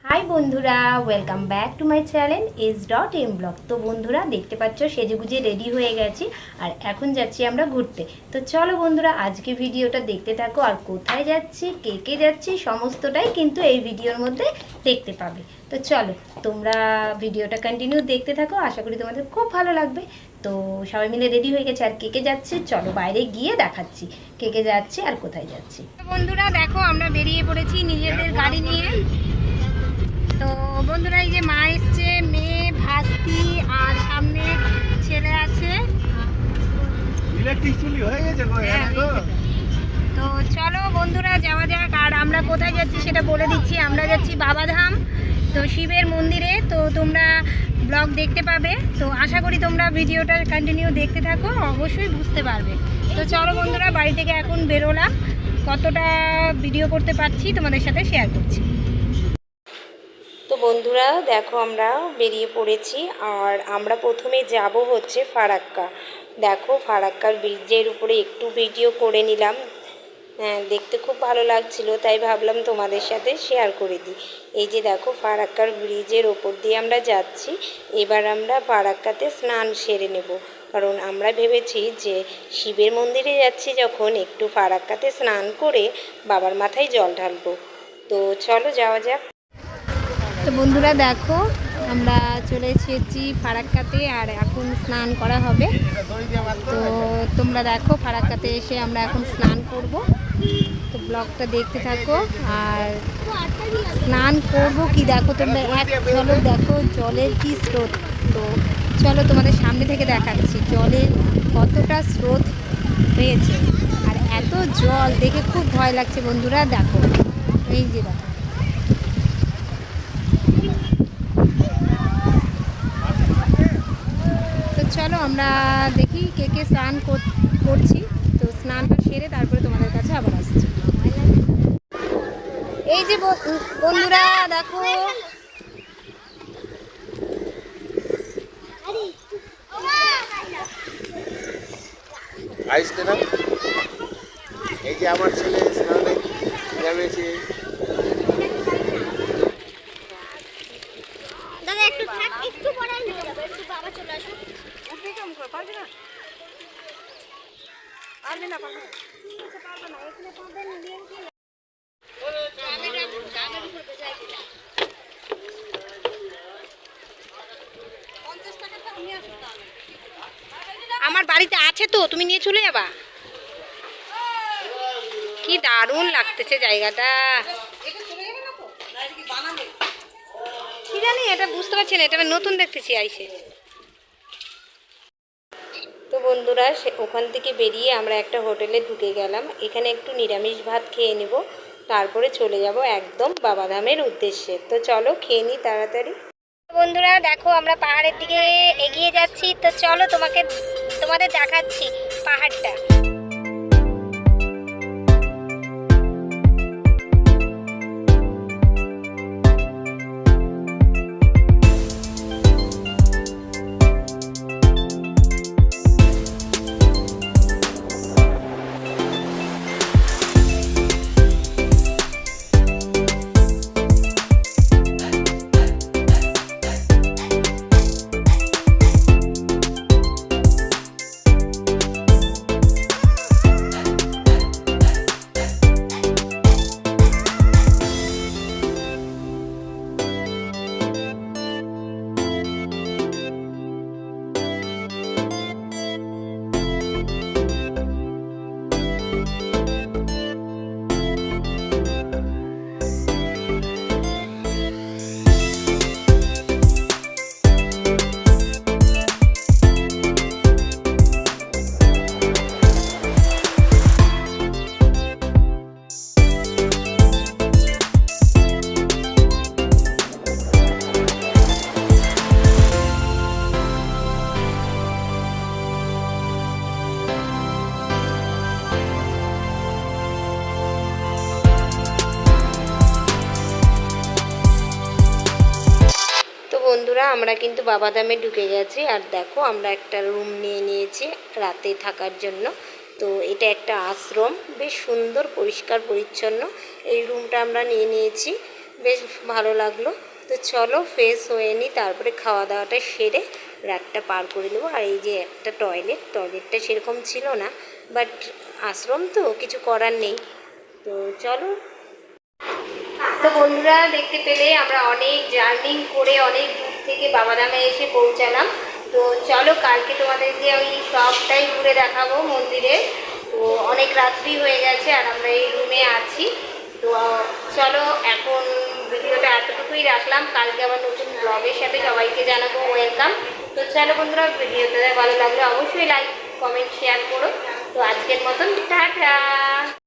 High বন্ধুরা, welcome back to my channel SM blog. তো বন্ধুরা দেখতে পাচ্ছ সেজেগুজে রেডি হয়ে গেছি আর এখন যাচ্ছি আমরা ঘুরতে। তো চলো বন্ধুরা আজকে ভিডিওটা দেখতে থাকো, আর কোথায় যাচ্ছি কে কে যাচ্ছি সমস্তটাই কিন্তু এই ভিডিওর মধ্যে দেখতে পাবে। তো চলো তোমরা ভিডিওটা কন্টিনিউ দেখতে থাকো, আশা করি তোমাদের খুব ভালো লাগবে। তো সবাই মিলে রেডি হয়ে গেছে, আর কে কে যাচ্ছে চলো বাইরে গিয়ে দেখাচ্ছি কে কে যাচ্ছে আর কোথায় যাচ্ছি। বন্ধুরা দেখো আমরা বেরিয়ে পড়েছি নিজেদের গাড়ি নিয়ে। তো বন্ধুরা এই যে মা এসছে, মেয়ে, ভাস্তি আর সামনে ছেলে আছে। তো চলো বন্ধুরা যাওয়া যাক। আর আমরা কোথায় যাচ্ছি সেটা বলে দিচ্ছি, আমরা যাচ্ছি বাবাধাম, তো শিবের মন্দিরে। তো তোমরা ব্লগ দেখতে পাবে, তো আশা করি তোমরা ভিডিওটা কন্টিনিউ দেখতে থাকো, অবশ্যই বুঝতে পারবে। তো চলো বন্ধুরা বাড়ি থেকে এখন বেরোলাম, কতটা ভিডিও করতে পারছি তোমাদের সাথে শেয়ার করছি। তো বন্ধুরা দেখো আমরা বেরিয়ে পড়েছি, আর আমরা প্রথমে যাব হচ্ছে ফারাক্কা। দেখো ফারাক্কার ব্রিজের উপরে একটু ভিডিও করে নিলাম, হ্যাঁ দেখতে খুব ভালো লাগছিল, তাই ভাবলাম তোমাদের সাথে শেয়ার করে দিই। এই যে দেখো ফারাক্কার ব্রিজের ওপর দিয়ে আমরা যাচ্ছি। এবার আমরা ফারাক্কাতে স্নান সেরে নেব, কারণ আমরা ভেবেছি যে শিবের মন্দিরে যাচ্ছি যখন, একটু ফারাক্কাতে স্নান করে বাবার মাথায় জল ঢালবো। তো চলো যাওয়া যাক। তো বন্ধুরা দেখো আমরা চলে এসেছি ফারাক্কাতে, আর এখন স্নান করা হবে। তো তোমরা দেখো ফারাক্কাতে এসে আমরা এখন স্নান করব, তো ব্লগটা দেখতে থাকো। আর স্নান করব কি দেখো তোমরা এক ঝলক দেখো জলের কি স্রোত। তো চলো তোমাদের সামনে থেকে দেখাচ্ছি জলের কতটা স্রোত হয়েছে, আর এত জল দেখে খুব ভয় লাগছে বন্ধুরা। দেখো এই যে দেখো, চলো আমরা দেখি কে কে স্নান করছি। তো স্নানটা সেরে তারপরে তোমাদের কাছে আবার আসছি। এই যে বন্ধুরা দেখো এই যে আমার ছেলে স্নানে নেমেছে। দাদা একটু থাক, একটু পরে নিয়ে যাবো, একটু বাবা চলে আসুন। উঠবি কেমন করে? পারবি না? পারবি না, পারবি না, পারবে না, এখানে পারবে না, নিয়ে গেলে আমার বাড়িতে আছে, তো তুমি নিয়ে চলে যাবা। কি দারুণ লাগতেছে জায়গাটা, কি জানি এটা বুঝতে পারছি না, এটা আমি নতুন দেখতেছি আইসে। তো বন্ধুরা ওখান থেকে বেরিয়ে আমরা একটা হোটেলে ঢুকে গেলাম, এখানে একটু নিরামিষ ভাত খেয়ে নেব, তারপরে চলে যাব একদম বাবাধামের উদ্দেশ্যে। তো চলো খেয়ে নিই তাড়াতাড়ি। বন্ধুরা দেখো আমরা পাহাড়ের দিকে এগিয়ে যাচ্ছি, তো চলো তোমাদের দেখাচ্ছি পাহাড়টা। বন্ধুরা আমরা কিন্তু বাবাধামে ঢুকে গেছি, আর দেখো আমরা একটা রুম নিয়ে নিয়েছি রাতে থাকার জন্য। তো এটা একটা আশ্রম, বেশ সুন্দর পরিষ্কার পরিচ্ছন্ন এই রুমটা আমরা নিয়ে নিয়েছি। বেশ ভালো লাগলো। তো চলো ফ্রেশ হয়ে নিই, তারপরে খাওয়া দাওয়াটা সেরে রাতটা পার করে নেবো। আর এই যে একটা টয়লেটটা সেরকম ছিল না, বাট আশ্রম তো কিছু করার নেই। তো চলো। তো বন্ধুরা দেখতে পেলে আমরা অনেক জার্নি করে অনেক দূর থেকে বাবাধামে এসে পৌঁছালাম। তো চলো কালকে তোমাদেরকে ওই সবটাই ঘুরে দেখাবো মন্দিরে। তো অনেক রাত্রি হয়ে গেছে আর আমরা এই রুমে আছি। তো চলো এখন ভিডিওটা এতটুকুই রাখলাম, কালকে আবার নতুন ব্লগের সাথে সবাইকে জানাবো ওয়েলকাম। তো চলো বন্ধুরা, ভিডিওটা ভালো লাগলে অবশ্যই লাইক কমেন্ট শেয়ার করো। তো আজকের মতন টাটা।